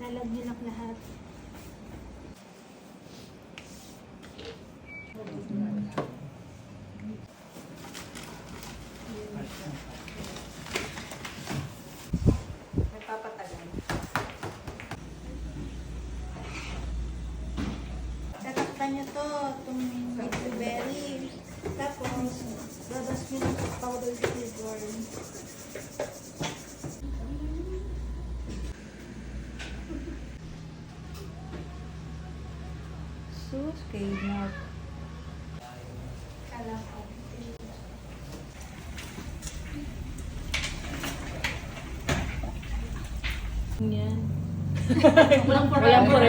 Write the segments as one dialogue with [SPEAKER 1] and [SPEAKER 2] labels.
[SPEAKER 1] Lalagyan lahat. Nagpapatagal. Tatakpan nyo to, itong blueberry. Tapos, babas nyo ng powder sugar. Sus, kay Mark. Kala ko.
[SPEAKER 2] Yan.
[SPEAKER 1] Walang
[SPEAKER 2] forever.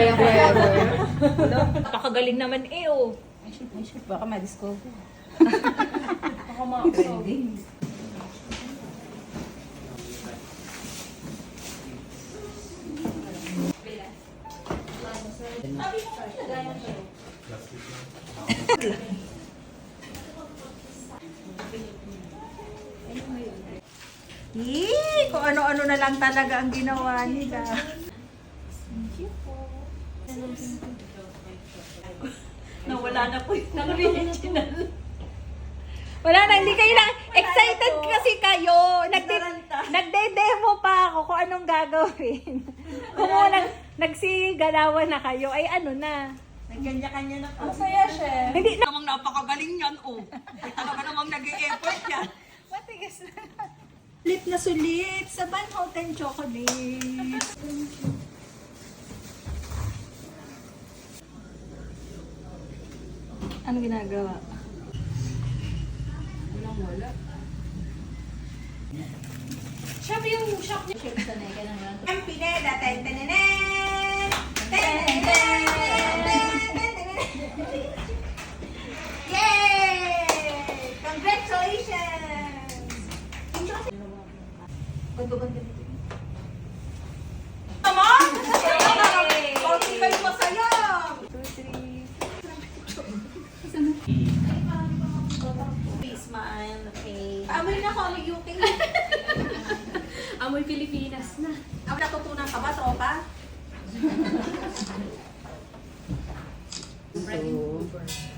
[SPEAKER 2] Napakagaling naman eh, oh.
[SPEAKER 1] Ay, shoot. Baka ma-discover.
[SPEAKER 2] Baka ma-trending.
[SPEAKER 1] Kung ano-ano na lang talaga ang ginawa nila.
[SPEAKER 2] Nawala na po yung original.
[SPEAKER 1] Wala na, hindi kayo na excited kasi kayo. Nagde-demo pa ako kung anong gagawin. Kung nagsigalawan na kayo, ay ano na.
[SPEAKER 2] Nagkanya-kanya na po. Masaya siya.
[SPEAKER 1] Hindi na.
[SPEAKER 2] Namang napakagaling yan, oh. Ay talaga namang nag-e-effort yan.
[SPEAKER 1] Matigas na. Sulit na sulit sa Van Houten Chocolate. Ano ginagawa?
[SPEAKER 2] Wala.
[SPEAKER 1] Shop yung shop niya. Shop sanay ka naman. Ang pineda. Ten-ten-ten! Yay! Congratulations! Ganda-ganda dito. Tama! Konti kayo masaya! 2, 3. Please smile, okay. Amoy na kami UK.
[SPEAKER 2] Amoy Pilipinas na.
[SPEAKER 1] Ako natutunan ka ba sa OPA?
[SPEAKER 2] Bread and